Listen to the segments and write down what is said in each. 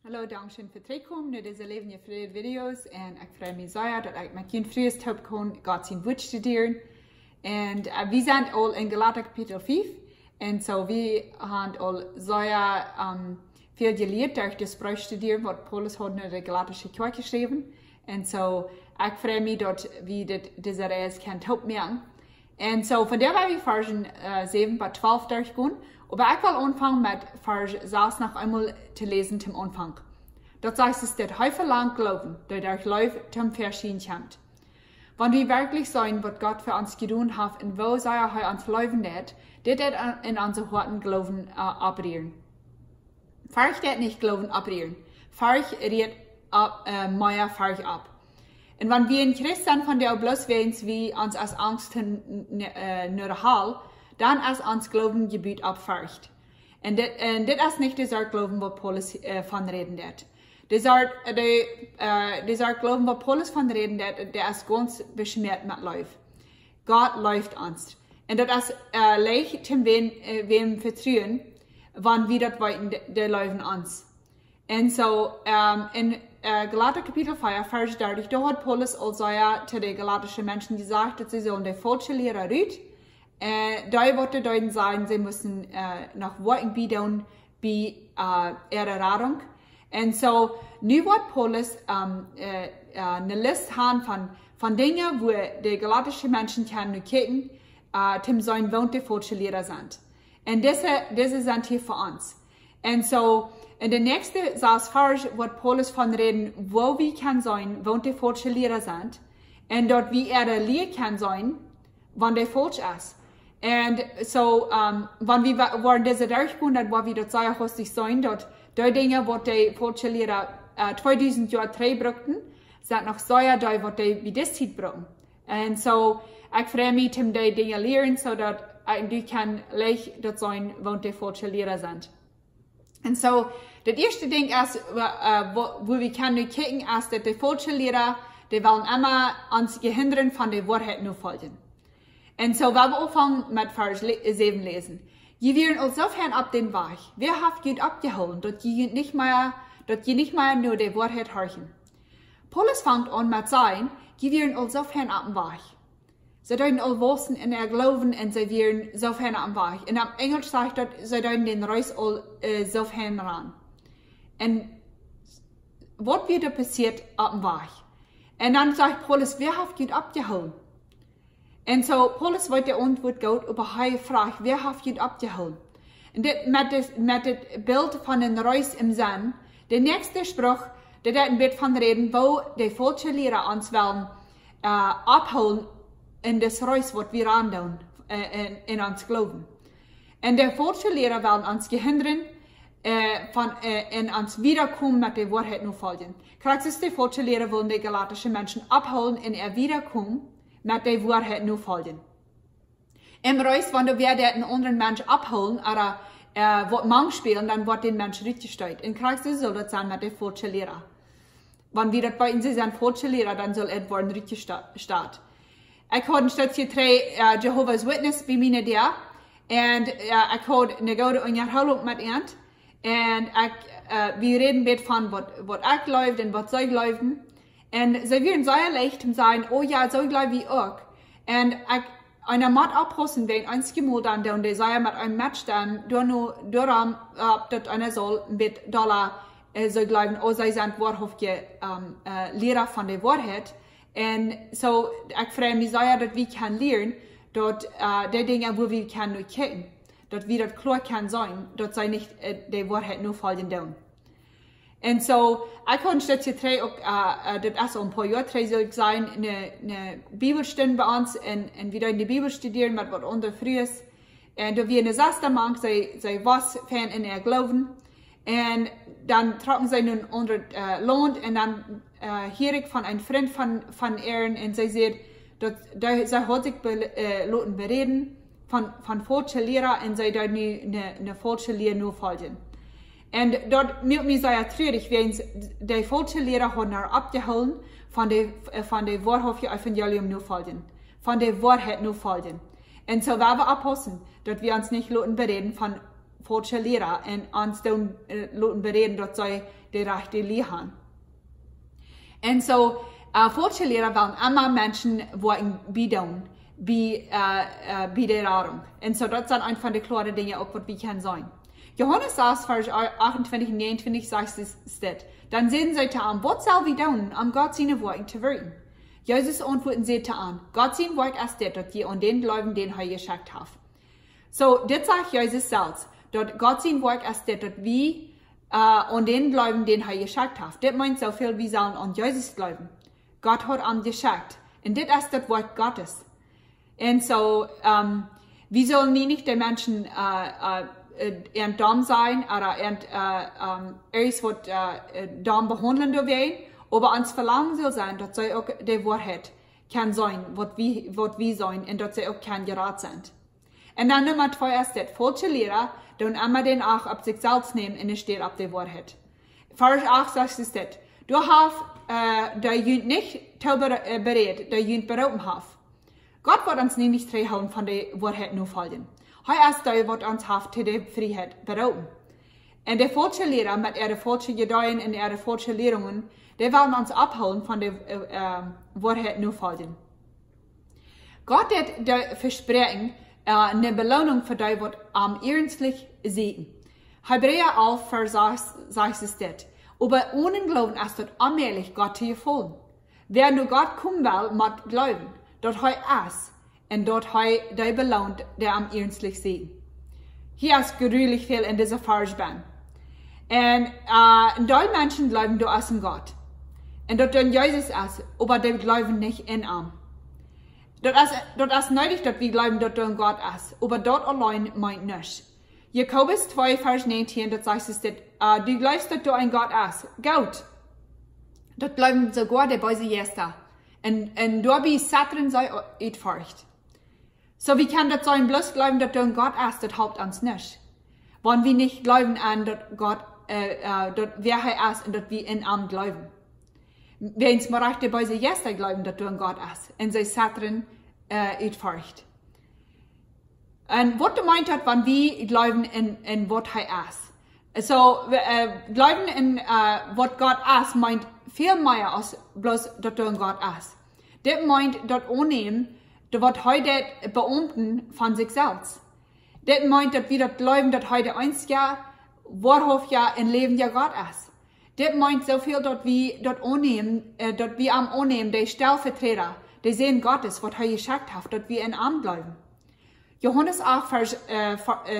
Hallo, dankjewel voor het terugkomen naar deze levende video's. En ik vraag me zeer dat ik met je vrees heb kon God zijn woord studeren. En we zijn al in Galater kapitel 5. En zo we hebben al zeer veel geleerd door de spreuch studeren wat Paulus had naar de Galatische kerk geschreven. En zo ik vraag me dat we deze reis kunnen opmerken. En zo van daar we versen 7 tot 12 durchgaan. Aber ich will anfangen mit Vers 6 noch einmal zu lesen zum Anfang. Dort sagt es, dass wir lang glauben, dass durch Lauf zum Verschieden kommt. Wenn wir wirklich sein, was Gott für uns getan hat und wo er uns laufen wird, das in unsere Herzen Glauben abrieren. Farch das nicht Glauben abrieren. Farch redet mehr Farch ab. Und wenn wir in Christen von der bloß wie uns als Angst nur Hall, dann als uns Glauben Gebiet abfärcht. Und das ist nicht dieser Glauben, wo Paulus von reden wird. Dieser Glauben, wo Paulus von reden wird, der ist ganz beschmiert mit Lauf. Gott läuft uns. Und das ist leicht, wem vertrauen, wenn wir das wollten, der laufen uns. Und so, in Galater Kapitel 5, Vers 30, da hat Paulus also ja zu den galatischen Menschen gesagt, dass sie sollen die falsche Lehre rühren. Da wollte deuten sagen, sie müssen noch Worten bieten bei ihrer Radung. Und so, nu wird Paulus eine Liste haben von Dingen, wo die galatischen Menschen können kicken, zum sein wohnte falsche Lehrer sind. Und diese sind hier für uns. Und so, in der nächsten Vers wird Paulus von reden, wo wir können sein, wohnte falsche Lehrer sind. Und dort wie ihre Lehre kann sein, wann der falsch ist. Und so, wenn wir diese durchgehen, dann war wir dort sehr hostig sein, dort die Dinge, die die falsche Lehrer 2000 Jahre drei brauchten, sind noch sehr da, was die wie das Zeit brauchen. Und so, ich freue mich, um die Dinge lernen, so dass du kann leicht dort sein, wo die falsche Lehrer sind. Und so, das erste Ding ist, wo wir können kicken, ist, dass die falsche Lehrer, die wollen immer uns hindern von der Wahrheit nur folgen. Und so, wenn wir anfangen mit Vers 7 lesen. Je werden uns sofern ab den Weg. Wer hat Gott abgeholt, dass je nicht mehr nur die Wahrheit horchen. Paulus fängt an mit sein, je werden uns sofern ab dem Weg. Sie deuten all wissen in der Glauben und sie werden sofern ab dem Weg. Und am Englisch sagt das, sie deuten den Reis all sofern ran. Und was wird da passiert ab dem Weg? Und dann sagt Paulus, wer hat Gott abgeholt? Und so, Paulus wollte Antwort Gott über die Frage, wer hat Gott abgeholt? Und mit dem Bild von den Reis im Sinn, der nächste Spruch, der ein Bild von reden, wo die falsche Lehrer uns wollen abholen in das Reis, was wir andauern, in uns glauben. Und der falsche Lehrer wollen uns gehindern, in uns wiederkommen mit der Wahrheit nur folgen. Krass ist, die falsche Lehrer wollen die galatischen Menschen abholen in ihr Wiederkommen, mit der Wahrheit nur folgen. Im Reis, wenn du einen anderen Menschen abholen, oder was Mang spielen, dann wird den Menschen richtig gestellt. In Christus soll das sein mit der falschen Lehrer. Wenn wir das bei uns sind, falsche Lehrer, dann soll es werden richtig starten. Ich habe statt hier 3 Jehovah's Witness bei mir da, und ich habe eine gute Unterhaltung mit ihnen, und wir reden mit von, was ich läuft und was soll laufen. Und sie werden sehr leicht sagen, oh ja, so glaube ich auch. Und einer Mat abpassen, wenn ein Mal dann, und die sagen mit einem Match dann, daran, dass einer soll mit Dollar so glauben, oh, sie sind wahrhaftige Lehrer von der Wahrheit. Und so, ich freue mich sehr, dass wir können lernen, dass die Dinge, wo wir können nur kicken, dass wir das klar kann sein, dass sie nicht die Wahrheit nur folgen dürfen. Und so, ich habe statt hier 3 auch, das ist ein paar Jahre 3 soll sein, eine Bibelstunde bei uns, und wieder in die Bibel studieren, mit was unter frühes. Und da wir eine Sastermann, sie was fan in ihr Glauben. Und dann trocken sie nun unter Lohn, und dann höre ich von einem Freund von ihren, und sie sagt, dass sie hat sich lassen bereden von falschen Lehrer, und sie da eine falsche Lehre nur folgen. Und dort macht mich sehr traurig, wenn die falsche Lehrer haben abgeholt von der wahrhaftigen Evangelium nur folgen. Von der Wahrheit nur folgen. Und so werden wir aufpassen, dass wir uns nicht lassen bereden von falsche Lehrer und uns dann lassen bereden, dass sie die rechte Lehre haben. Und so, falsche Lehrer wollen immer Menschen wollen bieten, bei der Radung. Und so, das sind einfach die klaren Dinge, auch was wir können sein. Johannes sagt, Vers 28 und 29 sagt es, dann sehen sie an, was soll wir tun, um Gott seine Worte zu wirken? Jesus antworten sie an, Gott sein Wort ist das, dass die an den glauben, den er geschickt hat. So, das sagt Jesus selbst, dass Gott sein Wort ist das, dass wir an den glauben, den er geschickt hat. Das meint so viel, wie sollen an Jesus glauben. Gott hat ihn geschickt. Und das ist das Wort Gottes. Und so, wir sollen nicht die Menschen dumm sein oder erst dumm behandeln werden, aber uns Verlangen soll sein, dass sie auch die Wahrheit kann sein, was wir sein, und dass sie auch kein Gerät sind. Und dann Nummer 2 ist das, falsche Lehrer, die immer den auch auf sich selbst nehmen und es steht auf die Wahrheit. Vers 8 sagt es das, du hast der Jünd nicht berät, der Jünd berauben hat. Gott wird uns nicht trennen von der Wahrheit nur folgen. Er ist der, wird uns zu der Freiheit berauben. Und die falsche Lehrer mit ihren falschen Gedeihen und ihren falschen Lehrungen, die wollen uns abholen von der Wahrheit nur folgen. Gott hat der Versprechen, eine Belohnung für die, was am ernstlich sehen. Hebräer 11, Vers 6 sagt es das. Aber ohne Glauben ist es allmählich Gott zu gefallen. Wer nur Gott kommen will, muss glauben, dass er ist und dass er die belohnt, der am ernstlich sehen. Hier ist gerühlich viel in dieser Vers. Und die Menschen glauben, du bist ein Gott. Und dass du Jesus ist, aber die glauben nicht in ihn. Das ist nötig, dass wir glauben, dass du ein Gott ist, aber dort allein meint nicht. Jakobus 2, Vers 19, das sagt es, du glaubst, dass du ein Gott bist. Gut. Das glauben sogar die böse Geister. Und du bist Satan sei utfurcht. So wie kann das sein, bloß glauben, dass du ein Gott bist, das hilft uns nicht. Wenn wir nicht glauben an, dass Gott, dass wer er ist und dass wir in ihm glauben. Wenn es mal die böse Geister glauben, dass du ein Gott bist, und sie Satan utfurcht. Und was du meint hat, wenn wir glauben in was er ist. So, glauben in was Gott ist, meint viel mehr als bloß, dass du ein Gott ist. Das meint, dass annehmen, was heute Beamten von sich selbst. Das meint, dass wir das glauben, dass heute einzige wahrhaft ja ein Leben ja Gott ist. Das meint so viel, dass wir das annehmen, dass wir am annehmen, die Stellvertreter, die Sehen Gottes, was er geschickt hat, dass wir in ihm glauben. Johannes 8, Vers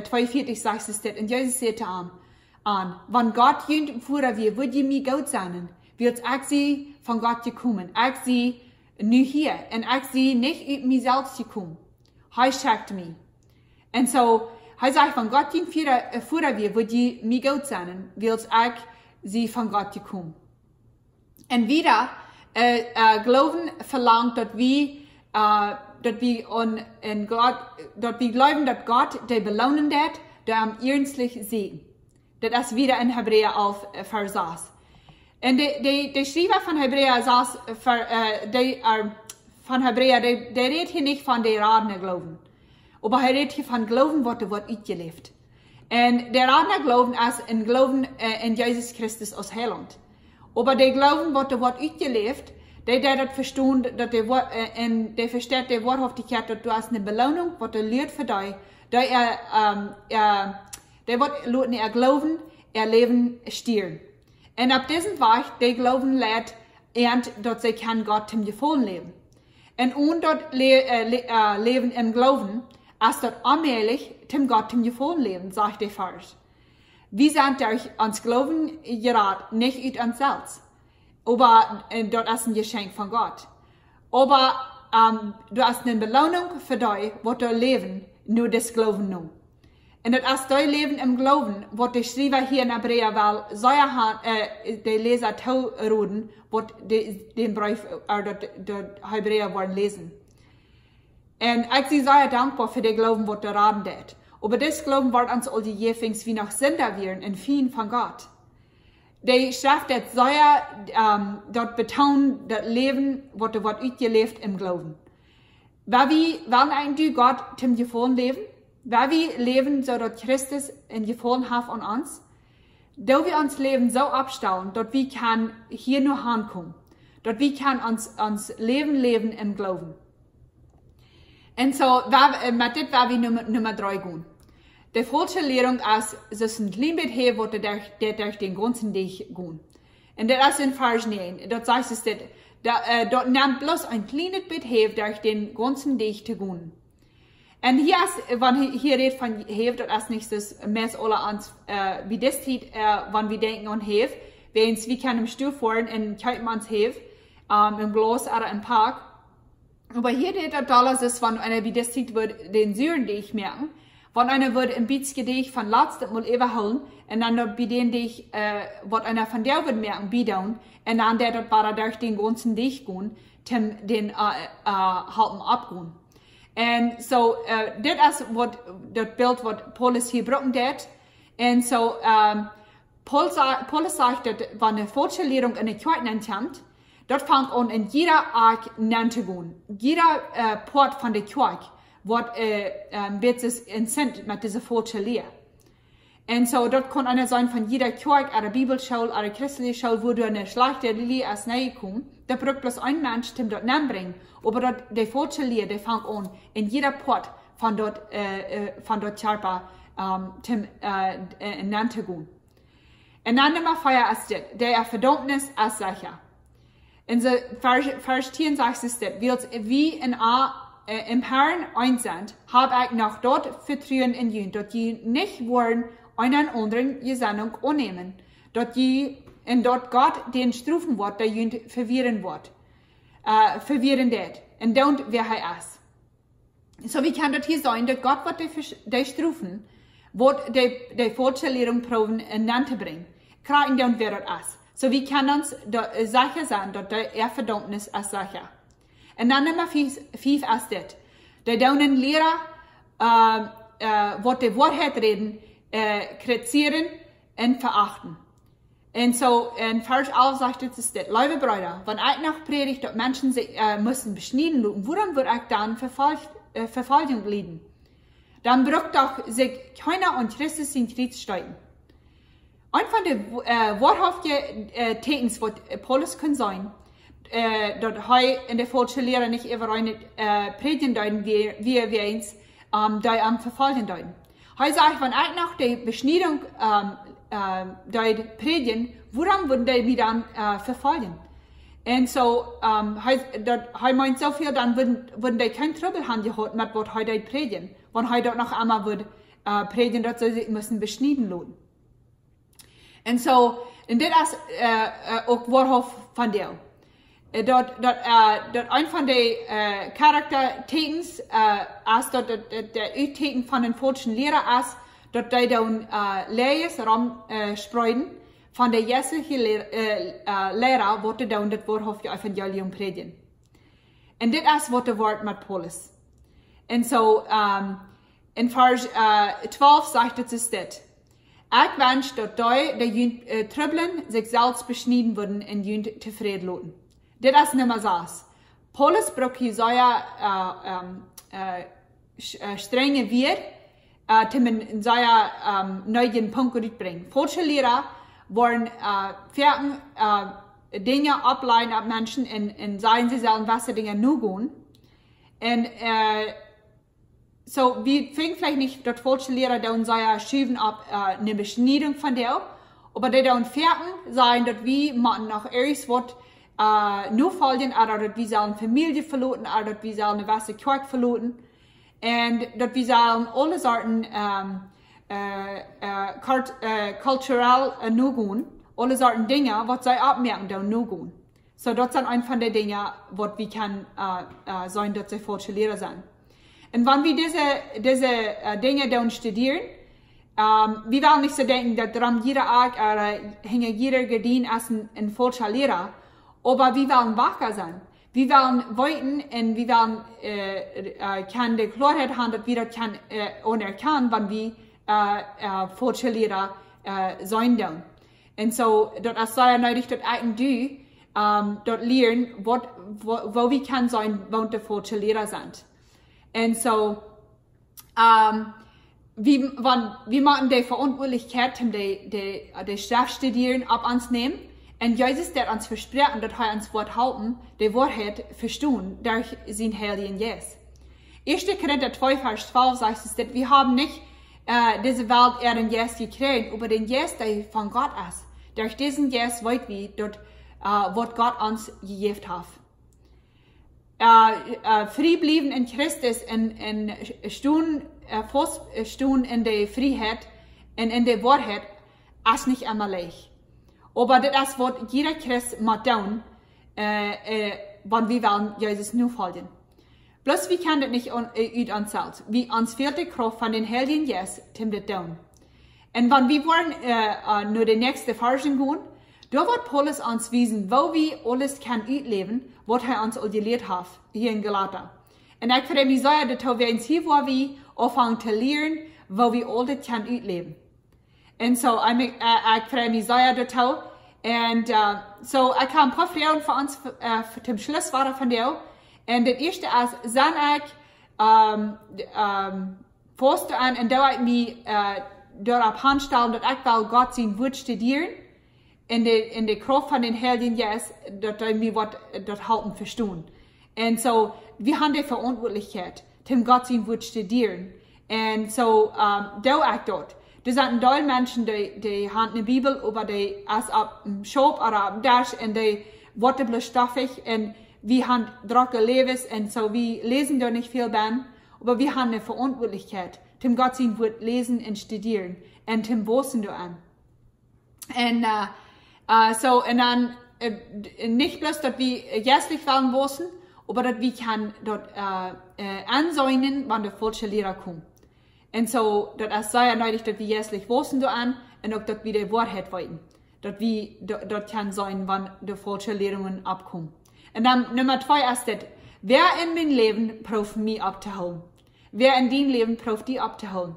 42 sagt es das, und Jesus sagte an, wenn Gott jünt vorher wir, würde ihr mir gut sein, wird ich sie von Gott gekommen, ich sie nu hier, und ich sie nicht über mich selbst gekommen. Er schickt mich. Und so, er sagt, wenn Gott jünt vorher wir, würde ihr mir gut sein, wird ich sie von Gott gekommen. Und wieder, Glauben verlangt, dass wir glauben, dass Gott die belohnen wird, der am ernstlich sehen. Das ist wieder in Hebräer 11, Vers 6. Und die Schreiber von Hebräer 6, der redet hier nicht von der radene Glauben. Aber er redet hier von Glauben, was wird uitgelebt. Und der radene Glauben ist ein Glauben in Jesus Christus als Heiland. Aber der Glauben, was wird uitgelebt, der das verstehen, dass der versteht die Wahrhaftigkeit, dass du hast eine Belohnung, was du lehrt für dich, der wird nicht glauben, Leben stieren. Und ab diesem Weg, der Glauben lehrt, dass sie kann Gott im Gefallen leben. Und ohne dort Leben im Glauben, ist dort allmählich dem Gott im Gefallen leben, sagt der Vers. Wir sind durch uns Glauben geraten, nicht ut uns selbst. Aber dort ist ein Geschenk von Gott. Aber du hast eine Belohnung für dich, was du leben, nur das Glauben nur. Und das ist dein Leben im Glauben, was der Schreiber hier in Hebräer will, die Leser reden, was den Brief, der Hebräer wollen lesen. Und ich bin sehr dankbar für den Glauben, was der Raden hat. Aber das Glauben wird uns all die Jäfings wie noch Sünder werden und vielen von Gott. Die Schrift hat sehr dort betont, das Leben, was du ausgelebt im Glauben. Weil wir wollen eigentlich Gott zum Gefallen leben, weil wir leben, so dass Christus in Gefallen hat an uns, da wir uns Leben so abstellen, dass wir kann hier nur ankommen, dass wir kann uns leben im Glauben. Und so, mit dem war wir Nummer 3 gehen. Die falsche Lehrung ist, dass ein klein bisschen hier wird, der durch den ganzen Tag gehen. Und das ist in Vers 9. Dort sagt es, dort nimmt bloß ein kleines bisschen hier durch den ganzen Tag zu gehen. Und hier ist, wenn hier redet von Hev, das ist nicht das Mess alle ans, wie das tut, wenn wir denken an Hev, wenn wir können im Stuhl fahren und kaufen uns Hev, im Glas oder im Park. Aber hier redet das ist, wenn einer, wie das tut, wird den Süren, die ich merken, wenn einer wird ein bisschen dich von letztem Mal überholen, und dann bei denen dich, wird einer von der wird merken, bidown, und dann der dort war durch den ganzen Dich gehen, den, halten abgehen. Und so, das ist das Bild, was Paulus hier brauchen hat. Und so, Paulus sagt, dass wenn eine falsche Lehrung in der Kirche nimmt, dort fängt an, in jeder Art zu gehen. Jeder Port von der Kirche wird in Sinn mit dieser falschen Lehre. Und so, dort kann einer sein von jeder Kirche, oder Bibelschule, oder christliche Schule, wo du eine schlechte Lehre als Nähe kommst. Da braucht bloß ein Mensch, der dort bringen. Aber dort, die falsche Lehre, die fängt an, in jeder Port von dort Charpa, zu gehen. Und dann Nummer 4 ist das, der Verdammnis als sicher. In so Vers 10 sagt es das, wie in im Herrn eins sind, habe ich noch dort Vertrauen in ihn, dass die nicht wollen, einen anderen Gesandung annehmen, dass die und dort Gott den strufen wird, der ihn verwirren wird. Verwirren wird. Und dann, wer er ist. So wie kann das hier sein, dass Gott wird die strufen, wird die falsche Lehrung proben, in zu bringen. Kriegen dann, wer das ist. So wie kann uns sicher sein, dass der Verdammnis ist sicher. Und dann Nummer 5 ist das. Die dann ein Lehrer, wird die Wahrheit reden, kritisieren und verachten. Und so, in Vers 11 sagt es das, liebe Brüder, wenn ich noch predigt, dass Menschen sich müssen beschneiden lassen, woran wird ich dann Verfolgung leiden? Dann braucht doch sich keiner und Christus in Krieg steigen. Ein von den wahrhaftigen Tekens, was Paulus kann sein, dass er in der falschen Lehre nicht über eine predigen deuten, wie wir uns da am Verfolgen deuten. Er sagt, wenn ich noch die Beschneidung predigen, woran würden die dann verfolgen? Und so, er meint so viel, dann würden die kein Trouble haben gehabt mit was er predigen, wenn er dort noch einmal würde predigen, dass sie müssen beschneiden lassen. Und so, und das ist auch wahrhaft von dir. Dort ein von den Charaktertekens ist, dort der Teken von den falschen Lehrer ist, dort die dann Lehrers spreiden von der jetzige Lehrer, wo die dann das wahrhaftige Evangelium predigen. Und das ist, was das Wort mit Paulus. Und so, in Vers 12 sagt es das. Ich wünsche, dass die Trübeln sich selbst beschneiden würden und jünd zufrieden lassen. Das ist nicht mehr so. Paulus braucht hier so strenge Wert, in so neuen Punkt bringen. Falsche Lehrer wollen Dinge ableiten ab Menschen und sagen sie sollen was Dinge nur gehen. Und so, wir finden vielleicht nicht, dass falsche Lehrer dann schieben ab eine Beschneidung von der, aber die dann sagen, dass wir machen noch irgendwas nur folgen, oder dass wir sollen Familie verloren, oder dass wir sollen eine weiße Kirche verloren, und dass wir sollen alle Sorten kulturell nur gehen, alle Sorten Dinge, was sie abmerken, dann nur gehen. So, das sind ein von den Dingen, was wir können sein, dass sie falsche Lehrer sind. Und wenn wir diese Dinge dann studieren, wir wollen nicht so denken, dass daran jeder Art oder hinter jeder Gardine ist ein falscher Lehrer, aber wir wollen wacher sein. Wir wollen weiten und wir wollen kann die Klarheit haben, dass wir das kann anerkennen, wenn wir falsche Lehrer sein sollen. Und so, das ist sehr nötig, dass ich dort lernen, wo wir kann sein, wo die falsche Lehrer sind. Und so, wir machen die Verantwortlichkeit, die Strafstudieren ab uns nehmen. Und Jesus, der uns versprechen, dass er uns Wort halten, die Wahrheit verstehen, durch sein Heiligen Jesus. 1. Korinther 2, Vers 12 sagt es, dass wir haben nicht diese Welt ihren Jesus gekriegt, aber den Jesus, der von Gott ist. Durch diesen Jesus weit wir, dort, was Gott uns gegeben hat. Frei bleiben in Christus und stehen in der Freiheit und in der Wahrheit ist nicht immer leicht. Aber das ist, was jeder Christ muss tun, wenn wir wollen Jesus nur folgen. Bloß wir können das nicht aus uns selbst. Wie uns fehlt die Kraft von den Heiligen Jesus, um das zu tun. Und wenn wir wollen nur die nächste Version gehen, da wird Paulus uns wiesen, wo wir alles können ausleben, was er uns gelehrt hat, hier in Galater. Und ich freue mich sehr, dass wir uns hier, wo wir anfangen zu lernen, wo wir alles können ausleben. Und so, ich freue mich sehr dazu. Und so, ich habe ein paar Fragen für uns zum Schluss von dir. Und das erste ist, sind ich fast an und da ich mich darauf handstellen, dass ich will Gott sein Wort studieren, in der Kraft von den Heiligen Jesus, dass wir das halten verstehen. Und so, wir haben die Verantwortlichkeit, Gott sein Wort studieren. Und so, da ich dort. Da sind viele Menschen, die haben eine Bibel, aber die ist ab dem Shop oder ab dem Dash und die Worte bloß stoffig und wir haben trockene Lebens und so, wir lesen da nicht viel dann, aber wir haben eine Verantwortlichkeit, Gott sein Wort lesen und studieren und wissen da an. Und so, und dann nicht bloß, dass wir jährlich werden wissen, aber dass wir kann dort ansehen, wann der falsche Lehrer kommt. Und so, das ist sehr nötig, dass wir jährlich wissen da an und auch, dass wir die Wahrheit wollen. Dass wir dort kann sein, wann die falsche Lehrungen abkommen. Und dann Nummer 2 ist das, wer in mein Leben braucht mich abzuholen? Wer in dein Leben braucht die abzuholen?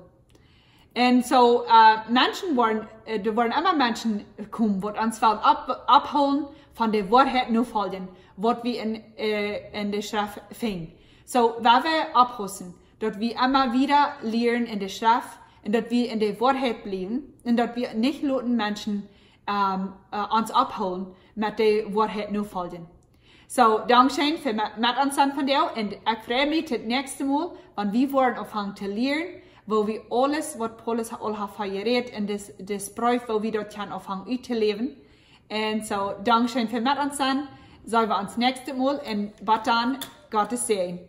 Und so, Menschen da wollen immer Menschen kommen, die uns abholen von der Wahrheit nur folgen, was wir in der Schrift finden. So, wenn wir abhussen, dass wir immer wieder lernen in der Schrift und dass wir in der Wahrheit bleiben und dass wir nicht lauten Menschen uns abholen mit der Wahrheit nur folgen. So, Dankeschön für mit uns von dir und ich freue mich das nächste Mal, wenn wir wollen anfangen zu lernen, wo wir alles, was Paulus all hat verjährt und das Bräuch, wo wir dort können anfangen zu leben. Und so, Dankeschön für mit uns sein, sehen wir uns nächste Mal und bis dann, Gottes Segen.